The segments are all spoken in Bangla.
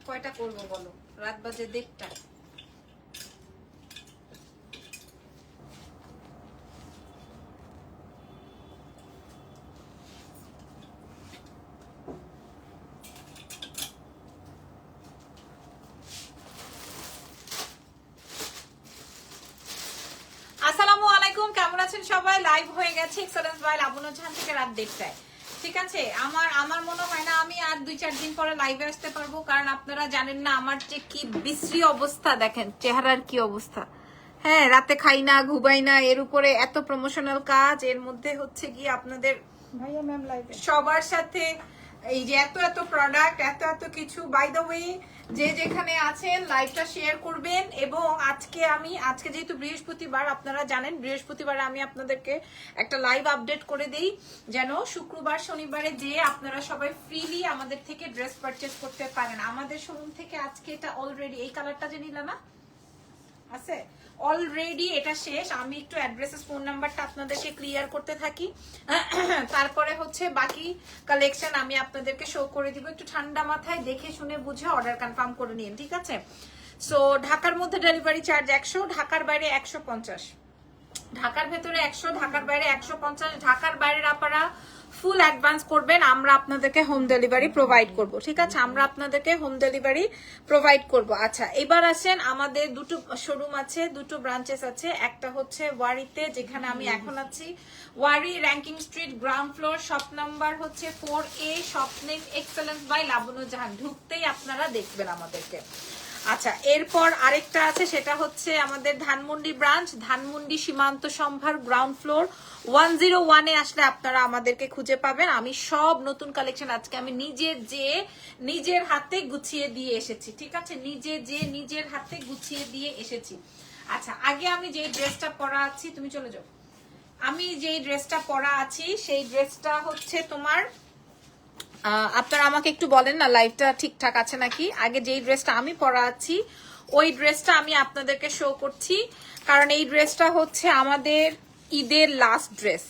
কয়টা করব বলো, রাত বাজে 1:30। আসসালামু আলাইকুম, কেমন আছেন সবাই? লাইভ হয়ে গেছে এক্সেলেন্স বাই লাবণ্য জাহান থেকে রাত 1:30। ঠিক আছে, আমার মনে হয় না আমি আর 2-4 দিন পরে লাইভে আসতে পারবো, কারণ আপনারা জানেন না আমার যে কি বিশ্রী অবস্থা, দেখেন চেহারার কি অবস্থা। হ্যাঁ, রাতে খাই না, ঘুমাই না, এর উপরে এত প্রমোশনাল কাজ, এর মধ্যে হচ্ছে কি আপনাদের ভাইয়া ম্যাম লাইভে সবার সাথে এই যে এত প্রোডাক্ট, এত কিছু। বাই দ্য ওয়ে, যে যেখানে আছেন লাইভটা শেয়ার করবেন। এবং আজকে যেহেতু বৃহস্পতিবার, আপনারা জানেন বৃহস্পতিবারে আমি আপনাদেরকে একটা লাইভ আপডেট করে দেই, যেন শুক্রবার শনিবারে যে আপনারা সবাই ফ্রিলি আমাদের থেকে ড্রেস পারচেজ করতে পারেন। আমাদের শোরুম থেকে আজকে এটা অলরেডি, এই কালারটা যে নিলা না আছে অলরেডি, এটা শেষ। আমি একটু অ্যাড্রেসেস ফোন নাম্বারটা আপনাদেরকে ক্লিয়ার করতে থাকি, তারপরে হচ্ছে বাকি কালেকশন আমি আপনাদেরকে শো করে দিব। একটু ঠান্ডা মাথায় দেখে শুনে বুঝে অর্ডার কনফার্ম করে নিন, ঠিক আছে? সো ঢাকার মধ্যে ডেলিভারি চার্জ 100, ঢাকার বাইরে 150। ঢাকার ভেতরে 100, ঢাকার বাইরে 150। ঢাকার বাইরের আপনারা ফুল অ্যাডভান্স করবেন, আমরা আপনাদেরকে হোম ডেলিভারি প্রোভাইড করব, ঠিক আছে? আমরা আপনাদেরকে হোম ডেলিভারি প্রোভাইড করব। আচ্ছা, এবার আসেন, আমাদের দুটো শোরুম আছে, দুটো ব্রাঞ্চেস আছে। একটা হচ্ছে ওয়ারিতে, যেখানে আমি এখন আছি, Wari Rankin street ground floor, shop number হচ্ছে 4A, shop name excellence by লাবণ্য জাহান। ঢুকতেই আপনারা দেখবেন আমাদেরকে। আচ্ছা, এরপর আরেকটা আছে, সেটা হচ্ছে আমাদের ধানমন্ডি ব্রাঞ্চ, ধানমন্ডি সীমান্ত সম্ভার গ্রাউন্ড ফ্লোর 101-এ আসলে আপনারা আমাদেরকে খুঁজে পাবেন। আমি সব নতুন কালেকশন আজকে আমি নিজের হাতে গুছিয়ে দিয়ে এসেছি, ঠিক আছে? নিজের হাতে গুছিয়ে দিয়ে এসেছি। আচ্ছা, আগে আমি যে ড্রেসটা পরা আছি, তুমি চলে যাও। আমি যেই ড্রেসটা পরা আছি সেই ড্রেসটা হচ্ছে তোমার, আপনারা আমাকে একটু বলেন না লাইভটা ঠিকঠাক আছে নাকি। আগে যেই ড্রেসটা আমি পরা আছি ওই ড্রেসটা আমি আপনাদেরকে শো করছি, কারণ এই ড্রেসটা হচ্ছে আমাদের ঈদের লাস্ট ড্রেস।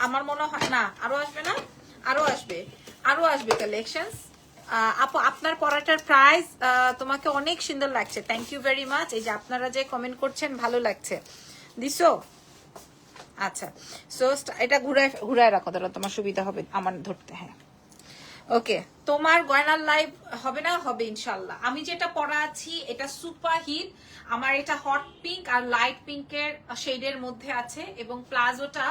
আমার মনে হয় না আরো আসবে, না আরো আসবে কালেকশনস। আপু, আপনার পরাটার প্রাইস তোমাকে অনেক সুন্দর লাগছে, থ্যাংক ইউ ভেরি মাচ। এই যে আপনারা যে কমেন্ট করছেন, ভালো লাগছে দিছো। আচ্ছা, সো এটা ঘুরায় রাখো, তাহলে তোমার সুবিধা হবে আমার ধরতে। হ্যাঁ, ওকে, তোমার গয়নার লাইভ হবে না? হবে ইনশাল্লাহ। আমি যেটা পরা আছি এটা সুপার হিট, আমার এটা হট পিঙ্ক আর লাইট পিঙ্কের শেডের মধ্যে আছে, এবং প্লাজোটা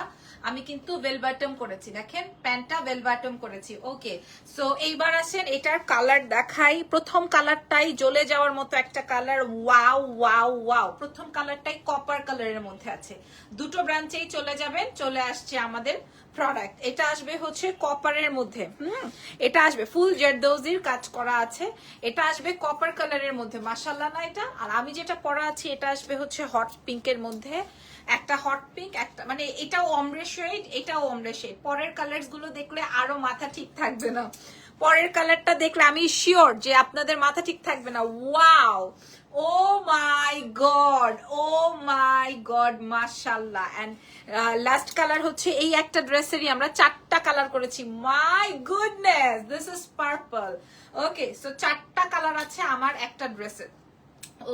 আমি কিন্তু ওয়েল বটম করেছি, দেখেন প্যান্টটা ওয়েল বটম করেছি। ওকে, সো এইবার আসেন এটার কালার দেখাই। প্রথম কালারটাই জ্বলে যাওয়ার মতো একটা কালার, ওয়াও ওয়াও ওয়াও। প্রথম কালারটাই কপার কালারের মধ্যে আছে। দুটো ব্রাঞ্চেই চলে যাবেন, চলে আসছে আমাদের প্রোডাক্ট। এটা আসবে হচ্ছে কপারের মধ্যে, এটা আসবে ফুল জারদৌজির কাজ করা আছে, এটা আসবে কপার কালারের মধ্যে। মাশাআল্লাহ না এটা? আর আমি যেটা পরা আছি এটা আসবে হচ্ছে হট পিঙ্কের মধ্যে, একটা হট পিঙ্ক, একটা মানে এটাও অমরে শেড, এটাও অমরে শেড। পরের কালারস গুলো দেখলে আরো মাথা ঠিক থাকবে না, পরের কালারটা দেখলে আমি শিওর যে আপনাদের মাথা ঠিক থাকবে না। ওয়াও, ও মাই গড, মাশাআল্লাহ। এন্ড লাস্ট কালার হচ্ছে এই একটা ড্রেসেরই আমরা 4টা কালার করেছি। My goodness, this is purple. Okay, so 4টা কালার আছে আমার একটা ড্রেসের।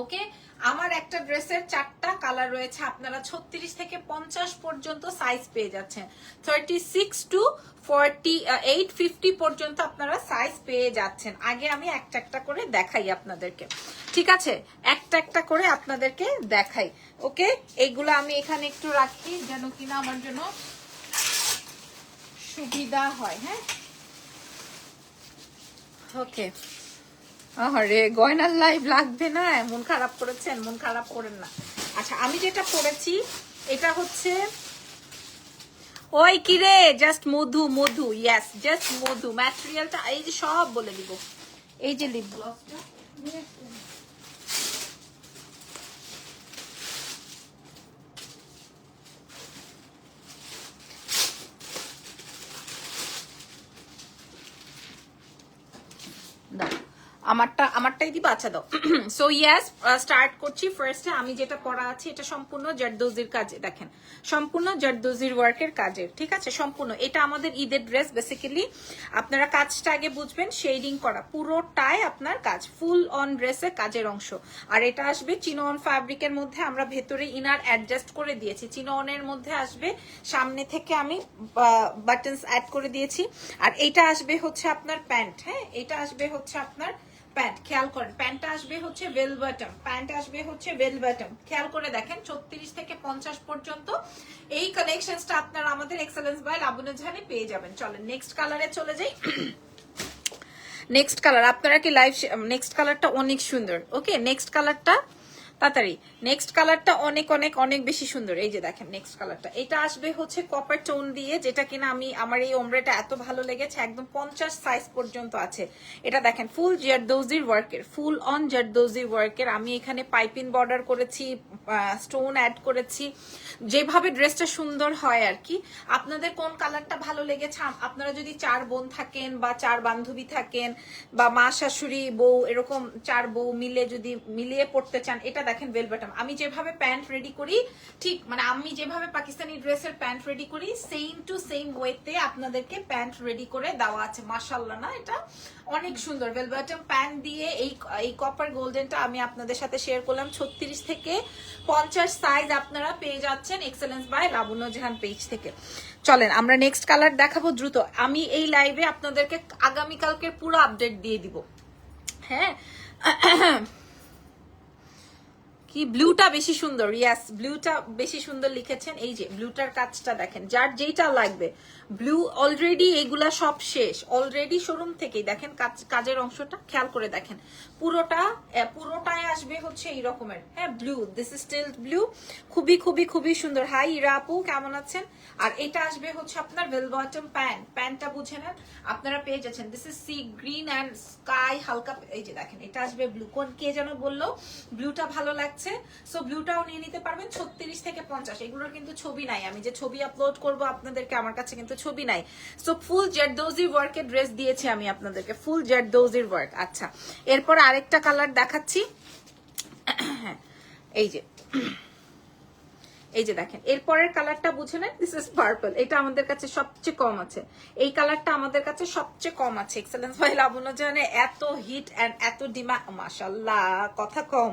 ওকে, আমার একটা ড্রেসের 4টা কালার রয়েছে। আপনারা 36 থেকে 50 পর্যন্ত সাইজ পেয়ে যাচ্ছেন, 36 টু 48, 50 পর্যন্ত আপনারা সাইজ পেয়ে যাচ্ছেন। আগে আমি একটা একটা করে দেখাই আপনাদেরকে, ঠিক আছে? একটা একটা করে আপনাদেরকে দেখাই। ওকে, এইগুলো আমি এখানে একটু রাখি যেন কিনা আমার জন্য সুবিধা হয়। হ্যাঁ, ওকে। আরে গয়নার লাইভ লাগবে না, মন খারাপ করেছেন? মন খারাপ করেন না। আচ্ছা, আমি যেটা পরেছি এটা হচ্ছে, ওই কিরে, জাস্ট মধু, ইয়েস জাস্ট মধু। ম্যাটেরিয়ালটা এই যে সব বলে দিব, এই যে লিপ গ্লসটা, আমারটাই দিবা, আচ্ছা দাও। সো ইয়েস, স্টার্ট করছি। ফার্স্টে আমি যেটা পরা আছে এটা সম্পূর্ণ জারদোজির কাজে, দেখেন সম্পূর্ণ জারদোজির ওয়ার্কের কাজের, ঠিক আছে, সম্পূর্ণ। এটা আমাদের ঈদের ড্রেস বেসিক্যালি। আপনারা কাজটা আগে বুঝবেন, শেডিং করা পুরোটাই আপনার কাজ, ফুল অন ড্রেসে কাজের অংশ। আর এটা আসবে চিনোন ফ্যাব্রিকের মধ্যে, আমরা ভেতরে ইনার অ্যাডজাস্ট করে দিয়েছি, চিনোনের মধ্যে আসবে, সামনে থেকে আমি বাটনস অ্যাড করে দিয়েছি। আর এটা আসবে হচ্ছে আপনার প্যান্ট, হ্যাঁ এটা আসবে হচ্ছে আপনার প্যান্ট, খেয়াল করেন প্যান্টটা আসবে হচ্ছে বেল বটম, প্যান্ট আসবে হচ্ছে বেল বটম, খেয়াল করে দেখেন 36 থেকে 50 পর্যন্ত এই কালেকশনসটা আপনারা আমাদের এক্সেলেন্স বাই লাবণ্য জাহানে পেয়ে যাবেন। চলেন নেক্সট কালারে চলে যাই। নেক্সট কালার, আপনারা কি লাইভ, নেক্সট কালারটা অনেক সুন্দর। ওকে, নেক্সট কালারটা তাড়াতাড়ি, নেক্সট কালারটা অনেক অনেক অনেক বেশি সুন্দর। এই যে দেখেন নেক্সট কালারটা, এটা আসবে হচ্ছে কপার টোন দিয়ে, যেটা কিনা আমার এই ওমরেটা এত ভালো লেগেছে, একদম 50 সাইজ পর্যন্ত আছে। এটা দেখেন ফুল জারদোজির ওয়ার্কের, ফুল অন জারদোজি ওয়ার্কের। আমি এখানে পাইপিং বর্ডার করেছি, স্টোন অ্যাড করেছি, যেভাবে ড্রেসটা সুন্দর হয় আর কি। আপনাদের কোন কালারটা ভালো লেগেছে, আপনারা যদি 4 বোন থাকেন বা 4 বান্ধবী থাকেন বা মা শাশুড়ি বউ এরকম 4 বউ মিলে যদি মিলিয়ে পড়তে চান, এটা দেখেন বেল বটম। আমি যেভাবে প্যান্ট রেডি করি, ঠিক মানে আমি যেভাবে পাকিস্তানি ড্রেসের প্যান্ট রেডি করি, সেম টু সেম ওয়েতে আপনাদেরকে প্যান্ট রেডি করে দেওয়া আছে। মাশাআল্লাহ না, এটা অনেক সুন্দর বেল বটম প্যান্ট দিয়ে। এই কপার গোল্ডেনটা আমি আপনাদের সাথে শেয়ার করলাম। 36 থেকে 50 সাইজ আপনারা পেয়ে যাচ্ছেন excellence by Labanya Jahan page থেকে। চলেন আমরা নেক্সট কালার দেখাবো দ্রুত। আমি এই লাইভে আপনাদেরকে আগামীকালকে পুরো আপডেট দিয়ে দিব। হ্যাঁ কি ব্লুটা বেশি সুন্দর, ইয়াস ব্লুটা বেশি সুন্দর লিখেছেন। এই যে ব্লুটার কাজটা দেখেন, যার যেটা লাগবে ব্লু অলরেডি এগুলা সব শেষ, অলরেডি শোরুম থেকেই দেখেন কাজের অংশটা খেয়াল করে দেখেন, পুরোটাই আসবে হচ্ছে এই রকমের। হ্যাঁ blue, this is steel blue, খুবই খুবই খুবই সুন্দর। হাই ইরা আপু কেমন আছেন? আর এটা আসবে হচ্ছে আপনার বেল বটম প্যান্ট, প্যান্টটা বুঝে নেন আপনারা পেয়ে যাচ্ছেন। This is sea green and sky হালকা, এই যে দেখেন এটা আসবে ব্লু। কোন কে যেন বললো ব্লুটা ভালো লাগছে, সো ব্লুটাও নিয়ে নিতে পারবেন। 36 থেকে 50, এগুলোর কিন্তু ছবি নাই, আমি যে ছবি আপলোড করব আপনাদেরকে, আমার কাছে কিন্তু ছবি নাই। সো ফুল জারদোজি ওয়ার্কের ড্রেস দিয়েছি আমি আপনাদেরকে, ফুল জারদোজির ওয়ার্ক। আচ্ছা এরপর আরেকটা কালার দেখাচ্ছি। এই যে দেখেন এরপরের কালারটা বুঝে নেন, দিস ইজ পার্পল। এটা আমাদের কাছে সবচেয়ে কম আছে, এই কালারটা আমাদের কাছে সবচেয়ে কম আছে। এক্সেলেন্স ভাই লাবণ্য জাহানে এত হিট এন্ড এত ডিমান্ড, মাশাআল্লাহ কথা কম,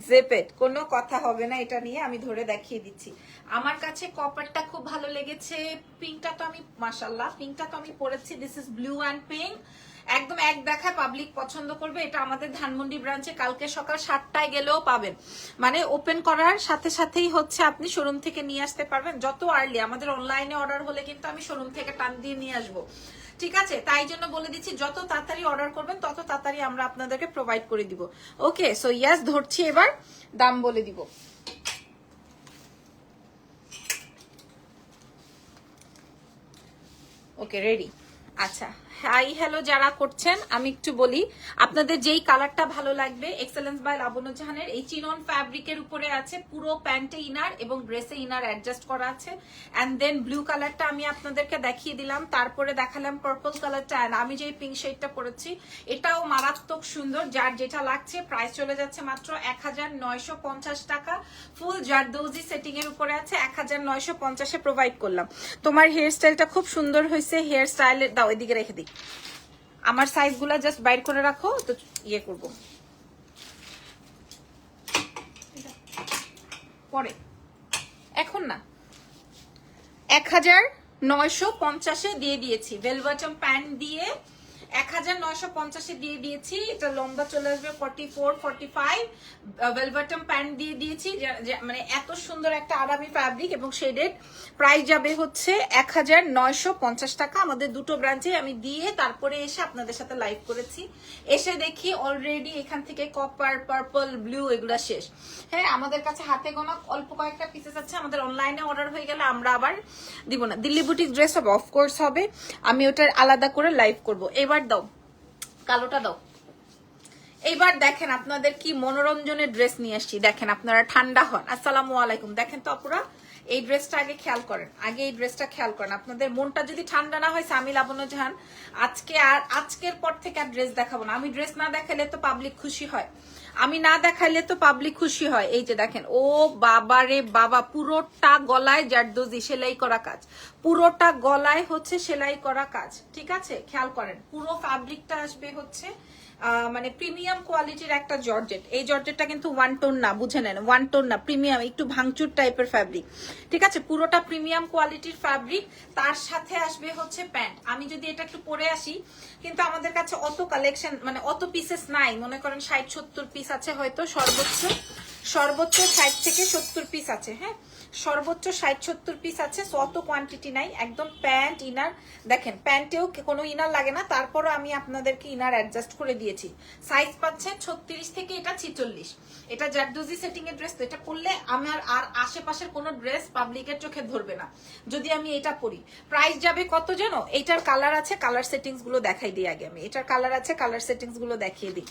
জেপেট কোনো কথা হবে না এটা নিয়ে, আমি ধরে দেখিয়ে দিচ্ছি। আমার কাছে কপারটা খুব ভালো লেগেছে, পিঙ্কটা তো আমি মাশাআল্লাহ পিঙ্কটা তো আমি পরেছি। This is blue and pink, একদম এক দেখা পাবলিক পছন্দ করবে। এটা আমাদের ধানমন্ডি ব্রাঞ্চে কালকে সকাল 7টায় গেলেও পাবেন, মানে ওপেন করার সাথে সাথেই হচ্ছে আপনি শোরুম থেকে নিয়ে আসতে পারবেন। যত আর্লি, আমাদের অনলাইনে অর্ডার হলে কিন্তু আমি শোরুম থেকে টান দিয়ে নিয়ে আসবো, ঠিক আছে? তাই জন্য বলে দিচ্ছি যত তাড়াতাড়ি অর্ডার করবেন তত তাড়াতাড়ি আমরা আপনাদেরকে প্রোভাইড করে দিব। ওকে সো ইয়াস, ধরছি এবার দাম বলে দিব। Okay ready. আচ্ছা হাই হ্যালো যারা করছেন, আমি একটু বলি আপনাদের যেই কালারটা ভালো লাগবে, এক্সেলেন্স বাই লাবণ্য জাহানের এই চিনন ফ্যাব্রিকের উপরে আছে, পুরো প্যান্টে ইনার এবং ড্রেসে ইনার অ্যাডজাস্ট করা আছে। অ্যান্ড দেন ব্লু কালারটা আমি আপনাদেরকে দেখিয়ে দিলাম, তারপরে দেখালাম পার্পল কালারটা, অ্যান্ড আমি যে পিঙ্ক শেডটা পরেছি এটাও মারাত্মক সুন্দর। যার যেটা লাগছে, প্রাইস চলে যাচ্ছে মাত্র 1950 টাকা। ফুল জারদোজি সেটিং এর উপরে আছে, 1950-এ প্রোভাইড করলাম। তোমার হেয়ার স্টাইলটা খুব সুন্দর হয়েছে, হেয়ার স্টাইলের দাও এদিকে রেখে দিই, আমার সাইজ গুলা জাস্ট বাইর করে রাখো তো ইয়ে করবো পরে, এখন না। 1950-এ দিয়ে দিয়েছি, ভেলভেটম প্যান্ট দিয়ে 1950-এ দিয়ে দিয়েছি। এটা লম্বা চলে আসবে 44, 45, ভেলভেটম প্যান্ট দিয়ে দিয়েছি, মানে এত সুন্দর একটা আরামি ফ্যাব্রিক এবং শেডেড। প্রাইস যাবে হচ্ছে 1950 টাকা। আমাদের দুটো ব্রাঞ্চে আমি দিয়ে তারপরে এসে আপনাদের সাথে লাইভ করেছি, এসে দেখি অলরেডি এখান থেকে কপার, পার্পল, ব্লু এগুলো শেষ। হ্যাঁ আমাদের কাছে হাতে গোনা অল্প কয়েকটা পিসেস আছে, আমাদের অনলাইনে অর্ডার হয়ে গেলে আমরা আবার দিব না। দিল্লি বুটিক ড্রেস হবে, অফকোর্স হবে, আমি ওটার আলাদা করে লাইভ করব। এবার দাও কালোটা দাও। এইবার দেখেন আপনাদের কি মনোরঞ্জনের ড্রেস নিয়ে আসছি, দেখেন আপনারা ঠান্ডা হন। আসসালামু আলাইকুম, দেখেন তো আপুরা এই ড্রেসটা আগে খেয়াল করেন, আগে এই ড্রেসটা খেয়াল করেন। আপনাদের মনটা যদি ঠান্ডা না হয়, আমি লাবণ্য জাহান আজকের পর থেকে আর ড্রেস দেখাবো না। আমি ড্রেস না দেখালে তো পাবলিক খুশি হয়, আমি না দেখাইলে তো পাবলিক খুশি হয়। এই যে দেখেন, ও বাবা রে বাবা, পুরোটা গলায় জারদোজি সেলাই করা কাজ, পুরোটা গলায় হচ্ছে সেলাই করা কাজ, ঠিক আছে? খেয়াল করেন, পুরো ফ্যাব্রিকটা আসবে হচ্ছে মানে প্রিমিয়াম কোয়ালিটির একটা জর্জেট। এই জর্জেটটা কিন্তু ওয়ান টোন না, বুঝে নেন, ওয়ান টোন না, প্রিমিয়াম, একটু ভাঙচুর টাইপের ফ্যাব্রিক, ঠিক আছে? পুরোটা প্রিমিয়াম কোয়ালিটির ফ্যাব্রিক, তার সাথে আসবে হচ্ছে প্যান্ট। আমি যদি এটা একটু পরে আসি, কিন্তু আমাদের কাছে অত কালেকশন মানে অত পিসেস নাই, মনে করেন 60-70 পিস আছে হয়তো, সর্বোচ্চ 60 থেকে 70 পিস আছে, হ্যাঁ সর্বোচ্চ 60-70 পিস আছে, অত কোয়ান্টিটি নাই। একদম প্যান্ট ইনার, দেখেন প্যান্টেও কোনো ইনার লাগে না, তারপরও আমি আপনাদেরকে ইনার অ্যাডজাস্ট করে দিয়েছি। সাইজ পাচ্ছেন 36 থেকে এটা 46। এটা জারদোজি সেটিং এর ড্রেস, তো এটা পরলে আমার আর আশেপাশের কোনো ড্রেস পাবলিকের চোখে ধরবে না যদি আমি এটা পরি। প্রাইস যাবে কত জানো? এটার কালার আছে, কালার সেটিংস গুলো দেখাই দিই আগে। আমি এটার কালার আছে, কালার সেটিংস গুলো দেখিয়ে দিই।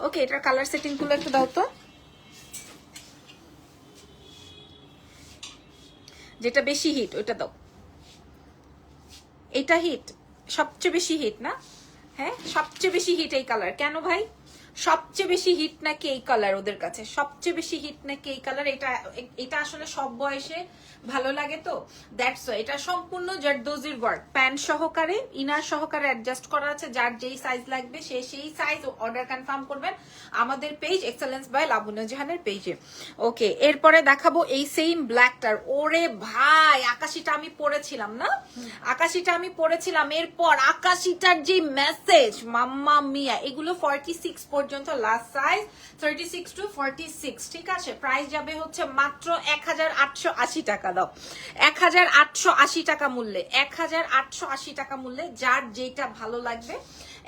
ওকে, এটার কালার সেটিং গুলো একটু দাও তো, যেটা বেশি হিট ওইটা দাও। এটা হিট, সবচেয়ে বেশি হিট না? হ্যাঁ সবচেয়ে বেশি হিট এই কালার। কেন ভাই? সবচেয়ে বেশি হিট নাকি এই কালার ওদের কাছে? সবচেয়ে বেশি হিট নাকি এই কালার? এটা আসলে সব বয়সে ভালো লাগে, তো দ্যাটস ওয়াই। এটা সম্পূর্ণ জারদোজির ওয়ার্ক, প্যান্ট সহকারে ইনার সহকারে অ্যাডজাস্ট করা আছে। যার যেই সাইজ লাগবে সে সেই সাইজ অর্ডার কনফার্ম করবেন আমাদের পেজ এক্সেলেন্স বাই লাবণ্য জাহানের পেজে। ওকে, এরপরে দেখাবো এই সেম ব্ল্যাকটার। ওরে ভাই, আকাশিটা আমি পরেছিলাম না, আকাশিটা আমি পরেছিলাম। এরপর আকাশিটার যে মেসেজ, মাম্মা মিয়া, এগুলো 46 পর্যন্ত লাস্ট সাইজ, 36 to 46, ঠিক আছে? প্রাইস যাবে হচ্ছে মাত্র 1880 টাকা। দাও 1880 টাকা মূল্যে, 1880 টাকা মূল্যে, যার যেটা ভালো লাগবে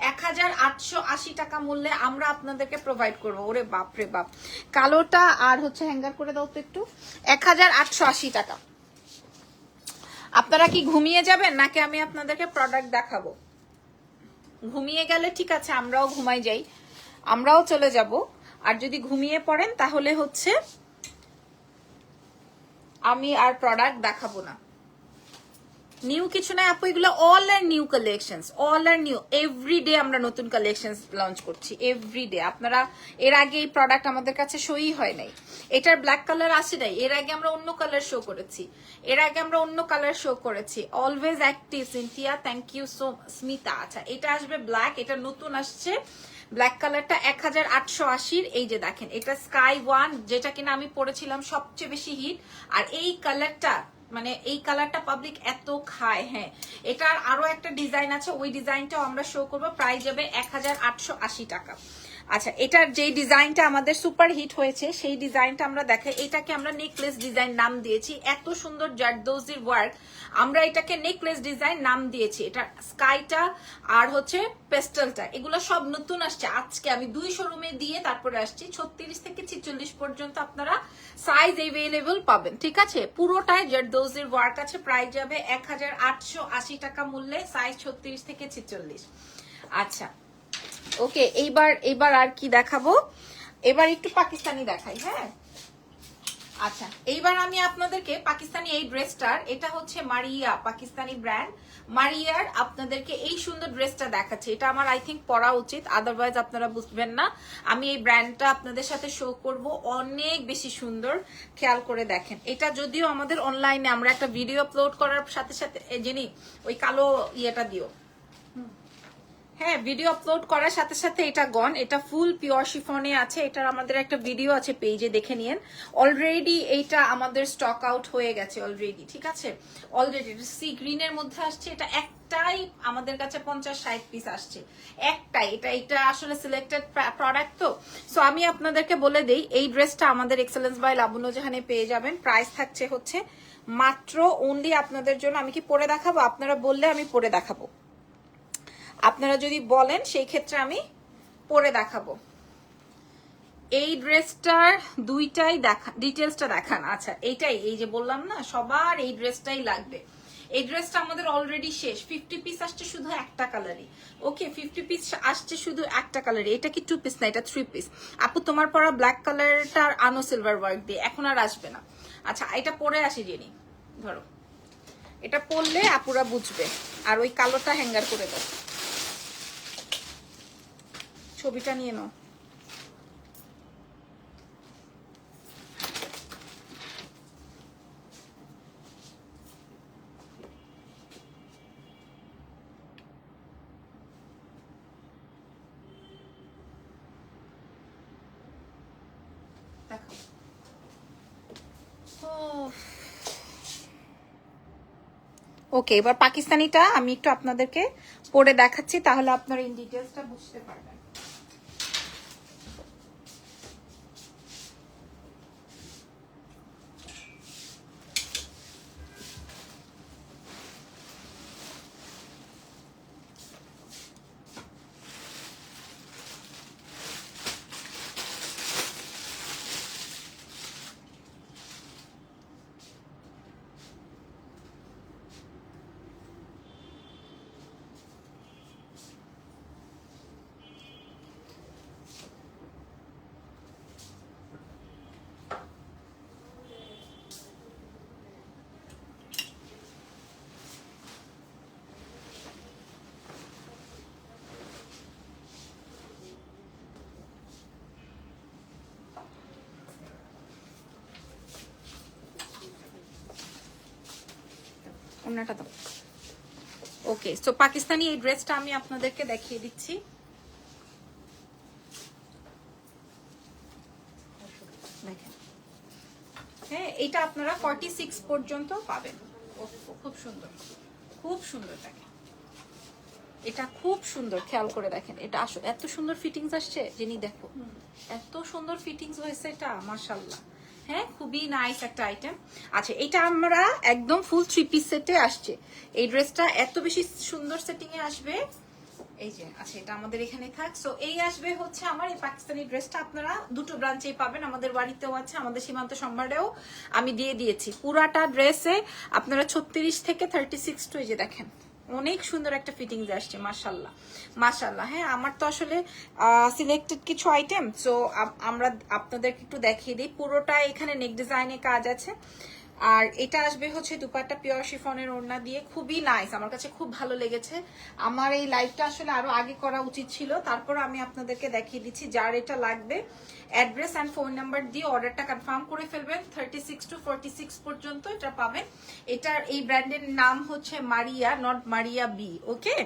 1880 টাকা মূল্যে আমরা আপনাদেরকে প্রোভাইড করবো। ওরে বাপ রে বাপ, কালোটা আর হচ্ছে হ্যাঙ্গার করে দাও তো একটু। 1880 টাকা। আপনারা কি ঘুমিয়ে যাবেন নাকি আমি আপনাদেরকে প্রোডাক্ট দেখাবো? ঘুমিয়ে গেলে ঠিক আছে, আমরাও ঘুমাই যাই, আমরাও চলে যাব। আর যদি ঘুমিয়ে পড়েন তাহলে হচ্ছে আমি আর প্রোডাক্ট দেখাবো না। নিউ কিছু নাই আপু, এগুলো অল আর নিউ কালেকশনস, অল আর নিউ। এভরিডে আমরা নতুন কালেকশনস লঞ্চ করছি, এভরিডে। আপনারা এর আগে এই প্রোডাক্ট আমাদের কাছে শোই হয় নাই, এটার ব্ল্যাক কালার আসে নাই, এর আগে আমরা অন্য কালার শো করেছি, এর আগে আমরা অন্য কালার শো করেছি। Always active Cynthia, thank you so. Smita, আচ্ছা এটা আসবে ব্ল্যাক, এটা নতুন আসছে ব্ল্যাক কালারটা 1880। এই যে দেখেন, এটা স্কাই ওয়ান, যেটা কিনা আমি পরেছিলাম সবচেয়ে বেশি হিট। আর এই কালারটা মানে এই কালারটা পাবলিক এত খায়। হ্যাঁ, এটার আরো একটা ডিজাইন আছে, ওই ডিজাইনটাও আমরা শো করবো। প্রাইস যাবে 1880 টাকা। আচ্ছা, এটার যে ডিজাইনটা আমাদের সুপার হিট হয়েছে সেই ডিজাইনটা আমরা দেখাই। এটাকে আমরা নেকলেস ডিজাইন নাম দিয়েছি, এত সুন্দর জারদোজির ওয়ার্ক, আমরা এটাকে নেকলেস ডিজাইন নাম দিয়েছি। এটা স্কাইটা আর হচ্ছে পেস্টেলটা, এগুলো সব নতুন আসছে আজকে। আমি 2 শোরুমে দিয়ে তারপরে আসছি। 36 থেকে 46 পর্যন্ত আপনারা সাইজ এভেলেবল পাবেন, ঠিক আছে? পুরোটাই জারদোজির ওয়ার্ক আছে। প্রাইস যাবে 1880 টাকা মূল্যে, সাইজ 36 থেকে 46। আচ্ছা ওকে, এইবার আর কি দেখাবো? এবার একটু পাকিস্তানি দেখাই। হ্যাঁ আচ্ছা, এইবার আমি আপনাদেরকে পাকিস্তানি এই ড্রেসটার, এটা হচ্ছে মারিয়া, পাকিস্তানি ব্র্যান্ড মারিয়ার, আপনাদেরকে এই সুন্দর ড্রেসটা দেখাচ্ছি। এটা আমার আই থিঙ্ক পরা উচিত, আদারওয়াইজ আপনারা বুঝবেন না। আমি এই ব্র্যান্ডটা আপনাদের সাথে শো করব, অনেক বেশি সুন্দর। খেয়াল করে দেখেন, এটা যদিও আমাদের অনলাইনে আমরা একটা ভিডিও আপলোড করার সাথে সাথে যিনি ওই কালো ইয়েটা দিও, হ্যাঁ ভিডিও আপলোড করার সাথে সাথে এটা গন। এটা ফুল পিওর শিফনে আছে, এটার আমাদের একটা ভিডিও আছে, পেজে দেখে নিন। অলরেডি এইটা আমাদের স্টক আউট হয়ে গেছে অলরেডি, ঠিক আছে? অলরেডি সি গ্রিনের মধ্যে আসছে, এটা একটাই আমাদের কাছে 50-60 পিস আসছে, একটাই। এটা আসলে সিলেক্টেড প্রোডাক্ট, তো সো আমি আপনাদেরকে বলে দেই, এই ড্রেসটা আমাদের এক্সেলেন্স বাই লাবণ্য জাহানে পেয়ে যাবেন। প্রাইস থাকছে হচ্ছে মাত্র অনলি আপনাদের জন্য। আমি কি পরে দেখাবো? আপনারা বললে আমি পরে দেখাবো, আপনারা যদি বলেন সেই ক্ষেত্রে আমি পরে দেখাবো। এই ড্রেসটার দুইটাই দেখা, ডিটেলসটা দেখান। আচ্ছা এইটাই, এই যে বললাম না সবার এই ড্রেসটাই লাগবে। এই ড্রেসটা আমাদের অলরেডি শেষ, 50 পিস আসছে শুধু একটা কালারই। ওকে, 50 পিস আসছে শুধু একটা কালারই। এটা কি 2 পিস না, এটা 3 পিস। আপু তোমার পরা ব্ল্যাক কালারটা আনো সিলভার ওয়ার্ক দিয়ে, এখন আর আসবে না। আচ্ছা এটা পরে আসি জেনি। ধরো, এটা পরলে আপুরা বুঝবে। আর ওই কালোটা হ্যাঙ্গার করে দাও, ছবিটা নিয়ে নাও। ওকে, এবার পাকিস্তানিটা আমি একটু আপনাদেরকে পরে দেখাচ্ছি, তাহলে আপনারা ইন ডিটেইলসটা বুঝতে পারবেন। ওনাটা দাও। ওকে, সো পাকিস্তানি এই ড্রেসটা আমি আপনাদেরকে দেখিয়ে দিচ্ছি। দেখেন, হ্যাঁ, এটা আপনারা 46 পর্যন্ত পাবেন। খুব সুন্দর, খুব সুন্দর। দেখেন, এটা খুব সুন্দর, খেয়াল করে দেখেন। এটা আসলে এত সুন্দর ফিটিংস আসছে, যিনি দেখো এত সুন্দর ফিটিংস হয়েছে, এটা মাশাআল্লাহ। হ্যাঁ, খুবই নাইস একটা আইটেম। আচ্ছা, এটা আমরা একদম ফুল 3 পিস সেটে আসছে। এই ড্রেসটা এত বেশি সুন্দর সেটিং এ আসবে। এই যে, আচ্ছা, এটা আমাদের এখানে থাক। সো এই আসবে হচ্ছে আমার এই পাকিস্তানি ড্রেসটা। আপনারা দুটো ব্রাঞ্চেই পাবেন, আমাদের বাড়িতেও আছে, আমাদের সীমান্ত সম্ভারেও আমি দিয়ে দিয়েছি। পুরাটা ড্রেসে আপনারা 36 থেকে 36 টু, এই যে দেখেন, অনেক সুন্দর একটা ফিটিংস আসছে, মাশাআল্লাহ মাশাআল্লাহ। হ্যাঁ, আমার তো আসলে সিলেক্টেড কিছু আইটেম, সো আমরা আপনাদেরকে একটু দেখিয়ে দিই। পুরোটা এখানে নেক ডিজাইনে কাজ আছে। আর এটা আসবে হচ্ছে দুপাট্টা পিওর শিফনের ওড়না দিয়ে, খুবই নাইস, আমার কাছে খুব ভালো লেগেছে। আমার এই লাইভটা আসলে আরো আগে করা উচিত ছিল, তারপর আমি আপনাদেরকে দেখিয়ে দিচ্ছি। যার এটা লাগবে অ্যাড্রেস অ্যান্ড ফোন নাম্বার দিয়ে অর্ডারটা কনফার্ম করে ফেলবেন। 36 টু 46 পর্যন্ত এটা পাবেন। এটার এই ব্র্যান্ডের নাম হচ্ছে মারিয়া, নট মারিয়া বি। ওকে,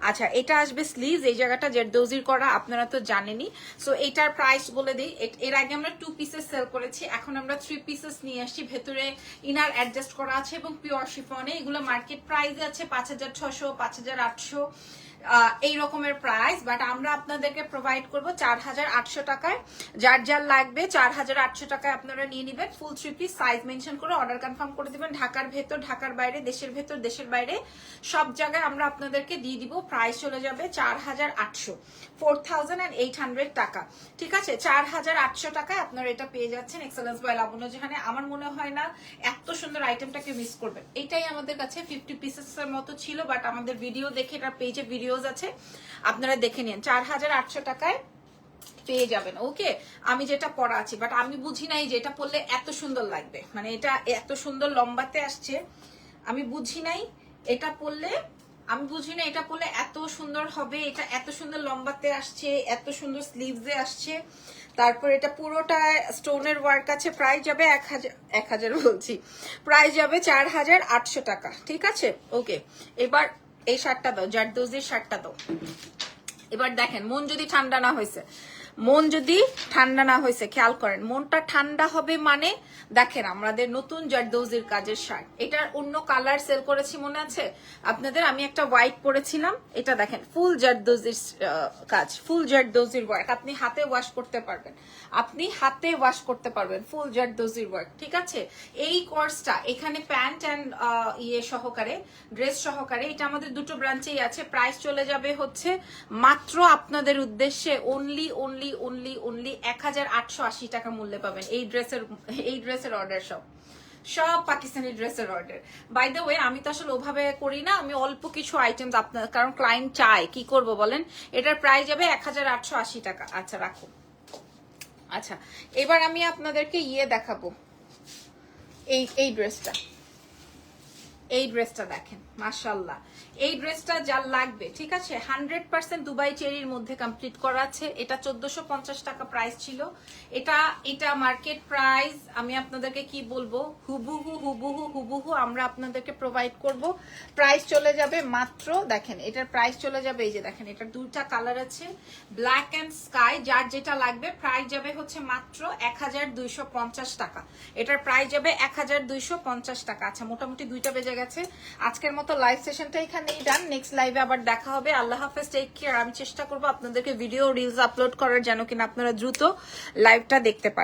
আচ্ছা, এটা আসবে স্লিভস, এই জায়গাটা জেরদৌজির করা, আপনারা তো জানেনই। সো এটার প্রাইস বলে দিই। এর আগে আমরা 2 পিসেস সেল করেছি, এখন আমরা 3 পিসেস নিয়ে আসছি। ভেতরে ইনার অ্যাডজাস্ট করা আছে এবং পিওর শিফনে। এগুলো মার্কেট প্রাইস আছে 5600, 5800 এই রকমের প্রাইস, বাট আমরা আপনাদেরকে প্রোভাইড করব 4800 টাকায়। যার যার লাগবে 4800 টাকায় আপনারা নিয়ে নেবেন। ফুল 3 পিস সাইজ মেনশন করে অর্ডার কনফার্ম করে দিবেন। ঢাকার ভেতর, ঢাকার বাইরে, দেশের ভেতর, দেশের বাইরে সব জায়গায় আমরা আপনাদেরকে দিয়ে দিব। প্রাইস চলে যাবে 4800, 4800 টাকা। ঠিক আছে, 4800 টাকায় আপনারা এটা পেয়ে যাচ্ছেন এক্সেলেন্স বাই লাবণ্য জাহানে। আমার মনে হয় না এত সুন্দর আইটেমটাকে মিস করবেন। এটাই আমাদের কাছে 50 পিসেসের মতো ছিল, বাট আমাদের ভিডিও দেখে, এটা পেজে ভিডিওস আছে, আপনারা দেখে নিন। 4800 টাকায় পেয়ে যাবেন। ওকে, আমি যেটা পরা আছি, বাট আমি বুঝি নাই যে এটা পরলে এত সুন্দর লাগবে, মানে এটা এত সুন্দর লম্বাতে আসছে, আমি বুঝি নাই এটা পরলে, আমি বুঝি না এটা পরলে এত সুন্দর হবে। এটা এত সুন্দর লম্বাতে আসছে, এত সুন্দর স্লিভসে আসছে। তারপর এটা পুরোটা স্টোনের ওয়ার্ক আছে। প্রাইস যাবে 1000 বলছি, প্রাইস যাবে 4800 টাকা। ঠিক আছে, ওকে। এবার এই শার্টটা দাও, জারদৌজির শার্টটা দাও। এবার দেখেন, মন যদি ঠান্ডা না হয়েছে, মন যদি ঠান্ডা না হয়েছে, খেয়াল করেন, মনটা ঠান্ডা হবে মানে দেখেন আমাদের নতুন জারদৌজির কাজের শার্ট। এটার অন্য কালার সেল করেছি, মনে আছে আপনাদের? আমি একটা হোয়াইট পরেছিলাম, এটা দেখেন ফুল জারদৌজির কাজ, ফুল জারদৌজির ওয়ার্ক। আপনি হাতে ওয়াশ করতে পারবেন, আপনি হাতে ওয়াশ করতে পারবেন, ফুল জারদৌজির ওয়ার্ক। ঠিক আছে, এই কোর্সটা এখানে প্যান্ট অ্যান্ড ইয়ে সহকারে, ড্রেস সহকারে, এটা আমাদের দুটো ব্রাঞ্চেই আছে। প্রাইস চলে যাবে হচ্ছে মাত্র আপনাদের উদ্দেশ্যে অনলি 1880 টাকা মূল্যে পাবেন এই ড্রেসের অর্ডার। সব পাকিস্তানি ড্রেসের অর্ডার। বাই দ্য ওয়ে, আমি তো আসলে ওভাবে করি না, আমি অল্প কিছু আইটেম আপনার, কারণ ক্লায়েন্ট চায়, কি করব বলেন। এটার প্রাইস যাবে 1880 টাকা। আচ্ছা, রাখো। আচ্ছা, এবার আমি আপনাদেরকে ইয়ে দেখাবো, এই ড্রেসটা। এই ড্রেসটা দেখেন, মাশাআল্লাহ। এই ড্রেসটা যার লাগবে, ঠিক আছে, 100% দুবাই চেরির মধ্যে কমপ্লিট করা আছে। এটা 1450 টাকা প্রাইস ছিল। এটা মার্কেট প্রাইস আমি আপনাদেরকে কি বলবো, হুবহু আমরা আপনাদেরকে প্রোভাইড করব। প্রাইস চলে যাবে মাত্র, দেখেন এটার প্রাইস চলে যাবে, এই যে দেখেন এটার দুইটা কালার আছে, ব্ল্যাক এন্ড স্কাই। যার যেটা লাগবে প্রাইস যাবে হচ্ছে মাত্র 1250 টাকা। এটার প্রাইস যাবে 1250 টাকা। আচ্ছা, মোটামুটি 2টা বেজে গেছে। আজকের মতো লাইভ সেশনটা এখানেই ডান। নেক্সট লাইভে আবার দেখা হবে। আল্লাহ হাফেজ, টেক কেয়ার। আমি চেষ্টা করবো আপনাদেরকে ভিডিও রিলস আপলোড করার, যেন কিনা আপনারা দ্রুত লাইভটা দেখতে পারেন।